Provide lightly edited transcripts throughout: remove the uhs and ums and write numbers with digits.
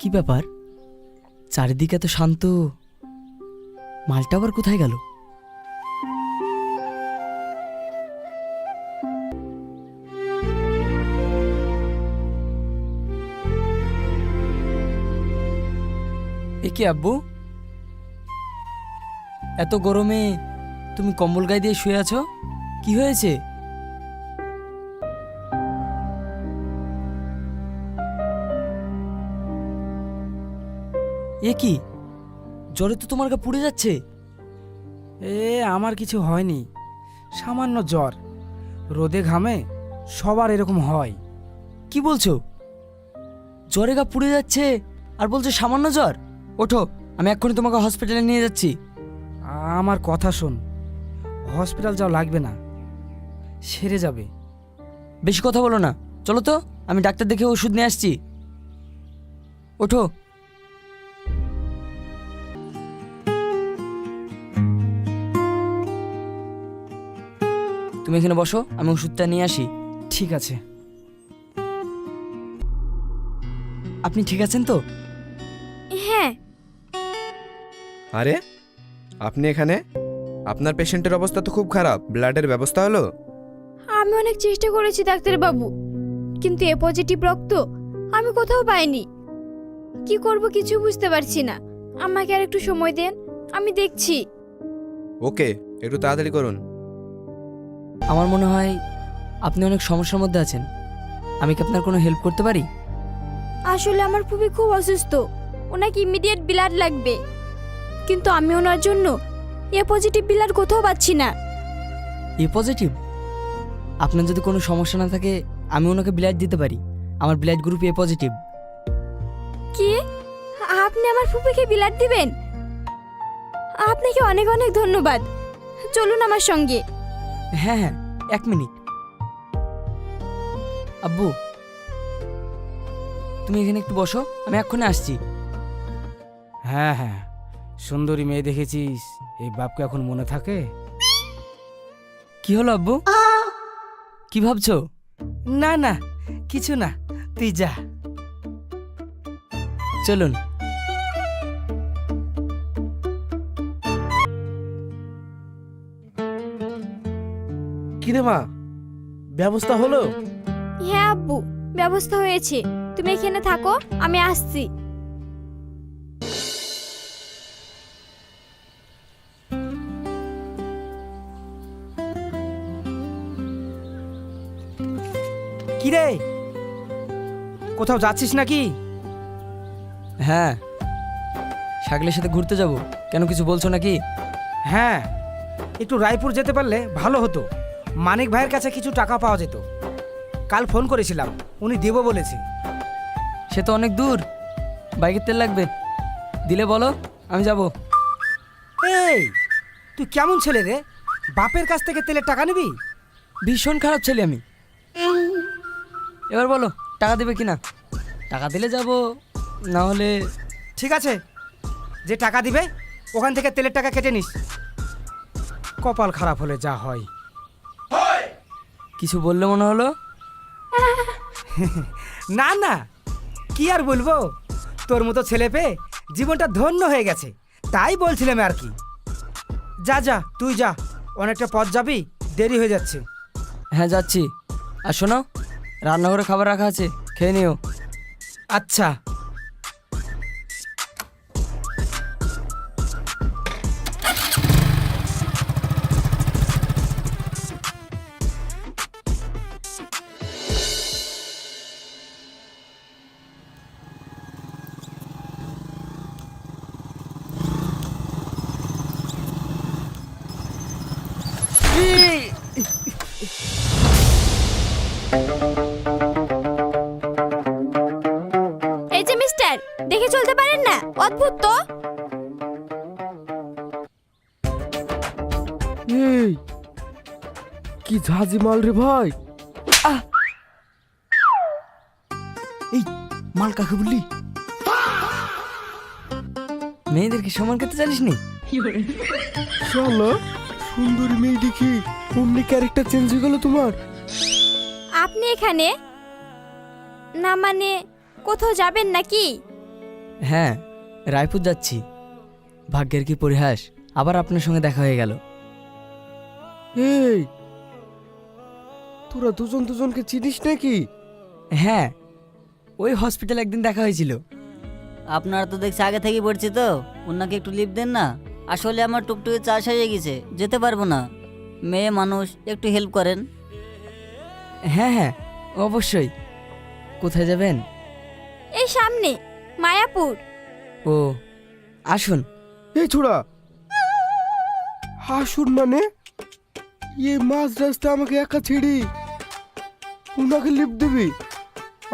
কি ব্যাপার, চারিদিকে তো শান্ত, মালটা আবার কোথায় গেল? এ কি আব্বু, এত গরমে তুমি কম্বল গায়ে দিয়ে শুয়ে আছো? কি হয়েছে? এ কি, জ্বরে তো তোমার গা পুড়ে যাচ্ছে। আমার কিছু হয়নি, সামান্য জ্বর। রোদে ঘামে সবার এরকম হয়। কি বলছো? জ্বরে গা পুড়ে যাচ্ছে আর বলছো সামান্য জ্বর? ওঠো, আমি এক্ষুনি তোমাকে হসপিটালে নিয়ে যাচ্ছি। আমার কথা শোন, হসপিটাল যাওয়া লাগবে না, সেরে যাবে। বেশি কথা বলো না, চলো তো, আমি ডাক্তার দেখে ওষুধ নিয়ে আসছি। ওঠো। তুমি এখানে বসো, আমি ওষুধটা নিয়ে আসি। ঠিক আছে। আপনি ঠিক আছেন তো? হ্যাঁ। আরে আপনি এখানে? আপনার পেশেন্টের অবস্থা তো খুব খারাপ, ব্লাডের ব্যবস্থা হলো? আমি অনেক চেষ্টা করেছি ডাক্তারবাবু, কিন্তু এ পজিটিভ রক্ত আমি কোথাও পাইনি। কি করব কিছু বুঝতে পারছি না। আমাকে আর একটু সময় দেন, আমি দেখছি। ওকে, একটু তাড়াতাড়ি করুন। আমার মনে হয় আপনি অনেক সমস্যার মধ্যে আছেন। আমি কি আপনার কোনো হেল্প করতে পারি? আসলে আমার ফুপি খুব অসুস্থ, ওনাকে ইমিডিয়েট ব্লাড লাগবে, কিন্তু আমি ওনার জন্য এ পজিটিভ ব্লাড কোথাও পাচ্ছি না। এ পজিটিভ? আপনার যদি কোনো সমস্যা না থাকে আমি ওনাকে ব্লাড দিতে পারি। আমার ব্লাড গ্রুপ এ পজিটিভ। কি, আপনি আমার ফুপিকে ব্লাড দিবেন? আপনাকে অনেক অনেক ধন্যবাদ। চলুন আমার সঙ্গে। হ্যাঁ হ্যাঁ, 1 মিনিট। আব্বু, তুমি এখানে একটু বসো, আমি এক্ষুনি আসছি। হ্যাঁ হ্যাঁ, সুন্দরী মেয়ে দেখেছিস, এই বাপকে এখন মনে থাকে? কি হলো আব্বু, কি ভাবছো? না না, কিছু না, তুই যা। চলুন। কিরে মা, ব্যবস্থা হলো? হ্যাঁ আব্বু, ব্যবস্থা হয়েছে। তুমি এখানে থাকো, আমি আসছি। কি রে, কোথাও যাচ্ছিস নাকি? হ্যাঁ, শাকলের সাথে ঘুরতে যাব। কেন, কিছু বলছো নাকি? হ্যাঁ, একটু রায়পুর যেতে পারলে ভালো হতো। মানিক ভাইয়ের কাছে কিছু টাকা পাওয়া যেত। কাল ফোন করেছিলাম, উনি দেবো বলেছে। সে তো অনেক দূর, বাইকের তেল লাগবে, দিলে বলো, আমি যাব। এই, তুই কেমন ছেলে রে, বাপের কাছ থেকে তেলের টাকা নিবি? ভীষণ খারাপ ছেলে আমি। এবার বলো, টাকা দেবে কিনা? টাকা দিলে যাব, না হলে... ঠিক আছে, যে টাকা দিবে ওখান থেকে তেলের টাকা কেটে নিস। কপাল খারাপ হলে যা হয়। কিছু বললে মনে হলো? না না, কি আর বলবো, তোর মতো ছেলে পেয়ে জীবনটা ধন্য হয়ে গেছে, তাই বলছিলাম আর কি। যা যা, তুই যা, অনেকটা পথ যাবি, দেরি হয়ে যাচ্ছে। হ্যাঁ যাচ্ছি। আর শোনো, রান্নাঘরে খাবার রাখা আছে, খেয়ে নিও। আচ্ছা। এই যে মিস্টার, দেখে চলতে পারেন না? অদ্ভুত তো। এই কি ঝাঁঝি মাল রে ভাই! এই মাল কাকে বললি? মেয়েদেরকে সমান করতে জানিস নি? শালা, সুন্দরী মেয়ে দেখি অমনি ক্যারেক্টার চেঞ্জ হয়ে গেল তোমার। আপনি এখানে না, মানে কোথাও যাবেন নাকি? হ্যাঁ, রায়পুর যাচ্ছি। ভাগ্যের কি পরিহাস, আবার আপনার সঙ্গে দেখা হয়ে গেল। এই, তোরা দুজন দুজনকে চিনিস নাকি? হ্যাঁ, ওই হসপিটালে একদিন দেখা হয়েছিল। আপনারা তো দেখছি আগে থেকেই পড়ছি, তো ওনাকে একটু লিভ দেন না। আসলে আমার টুকটুকি চাষ হয়ে গেছে, যেতে পারবো না। মেয়ে মানুষ, একটু হেল্প করেন। হ্যাঁ হ্যাঁ, অবশ্যই। কোথায় যাবেন? এই সামনে মায়াপুর। ও, আসুন। এই ছোড়া, হাসুন মানে মাঝ রাস্তা আমাকে একা ছেড়ি উনাকে লিফট দিবি?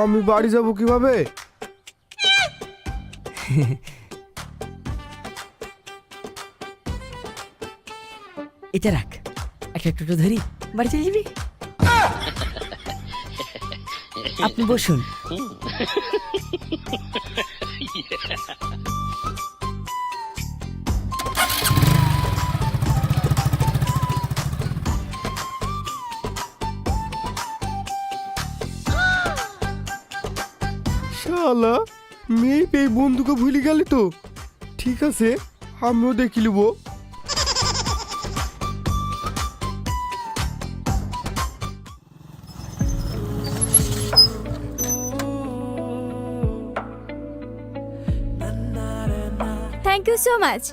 আমি বাড়ি যাব কিভাবে? এটা রাখ, একটা টোটো ধরি, বাড়ি চলে যাবি। আপনি বসুন। শালা, মেয়ে পেয়ে বন্ধুকে ভুলে গেলি তো? ঠিক আছে, আমিও দেখি লিব। Thank you so much.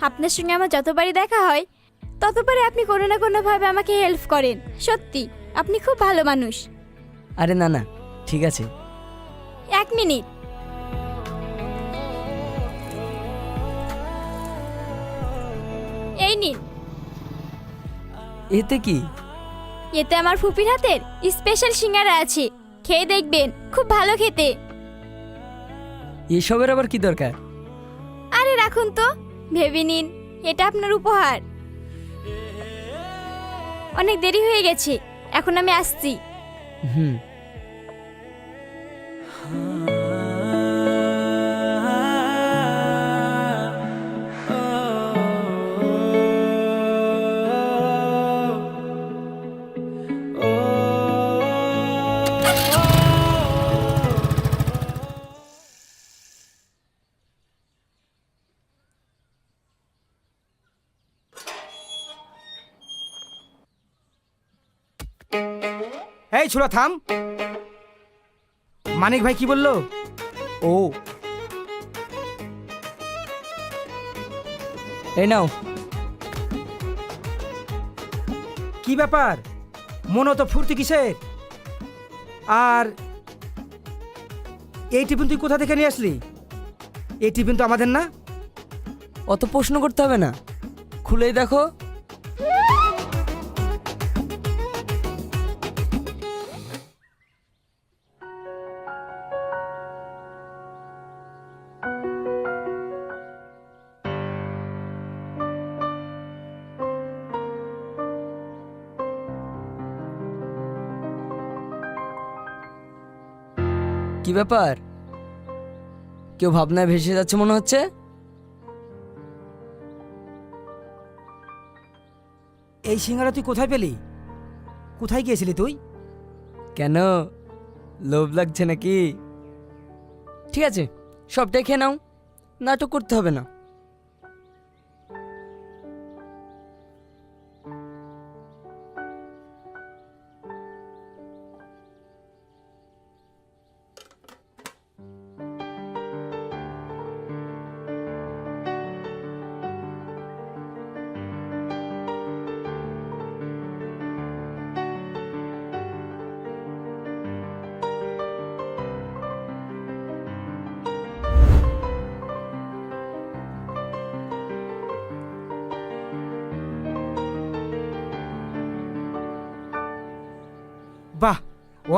আপনার সঙ্গে আমার যতবারই দেখা হয় ততবারই আপনি কোনো না কোনোভাবে আমাকে হেল্প করেন। সত্যি আপনি খুব ভালো মানুষ। আরে না না, ঠিক আছে। 1 মিনিট। এই নিন। এতে কি? এতে আমার ফুপির হাতের স্পেশাল সিঙ্গারা আছে, খেয়ে দেখবেন, খুব ভালো খেতে। এসবের আবার কি দরকার? আরে রাখুন তো, ভেবে নিন, এটা আপনার উপহার। অনেক দেরি হয়ে গেছে, এখন আমি আসছি। হুম। এই ছোড়া থাম। মানিক ভাই কি বললো? ও, এই নাও। কি ব্যাপার, মনে তো ফুর্তি কিসের? আর এই টিফিন তুই কোথা থেকে নিয়ে আসলি? এই টিফিন তো আমাদের না। অত প্রশ্ন করতে হবে না, খুলেই দেখো। কি ব্যাপার, কেউ ভাবনায় ভেসে যাচ্ছে মনে হচ্ছে? এই সিঙ্গারা তুই কোথায় পেলি? কোথায় গিয়েছিলি তুই? কেন, লোভ লাগছে নাকি? ঠিক আছে, সবটাই খেয়ে নাও, নাটক করতে হবে না। বাহ,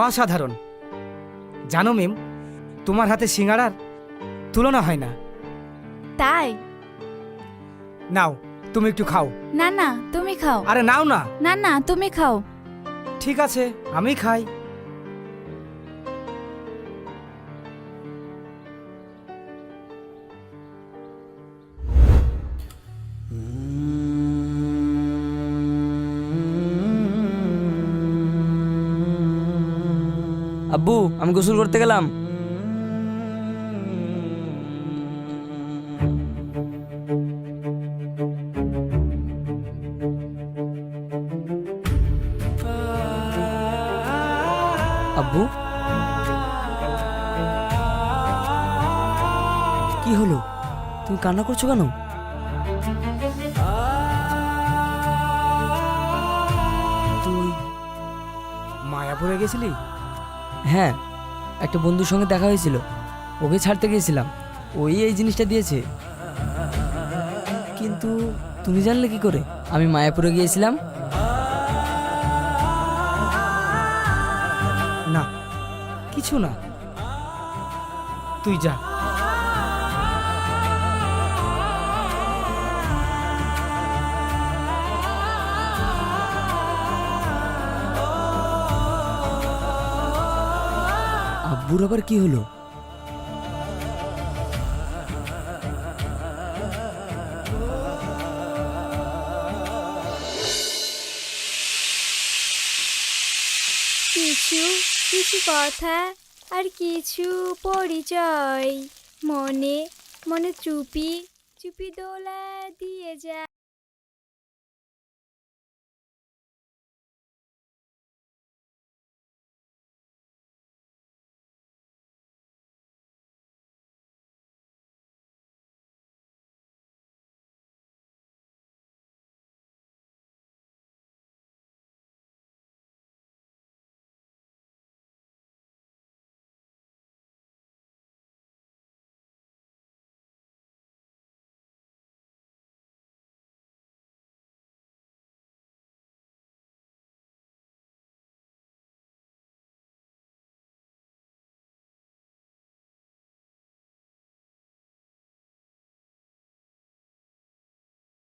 অসাধারণ। জানো মিম, তোমার হাতে সিঙ্গারার তুলনা হয় না। তাই? নাও, তুমি একটু খাও। না না, তুমি খাও। আরে নাও না। না না, তুমি খাও। ঠিক আছে, আমি খাই। আব্বু, আমি গোসল করতে গেলাম। কি হলো? তুমি কান্না করছো কেন? তুই মায়াপুরে গেছিলি? হ্যাঁ, একটা বন্ধুর সঙ্গে দেখা হয়েছিল, ওকে ছাড়তে গিয়েছিলাম, ওই এই জিনিসটা দিয়েছে। কিন্তু তুমি জানলে কি করে আমি মায়াপুরে গিয়েছিলাম? না, কিছু না, তুই যা। আব্বুর আবার কি হলো? কিছু কিছু কথা আর কিছু পরিচয়, মনে মনে চুপি চুপি দোলা দিয়ে যায়।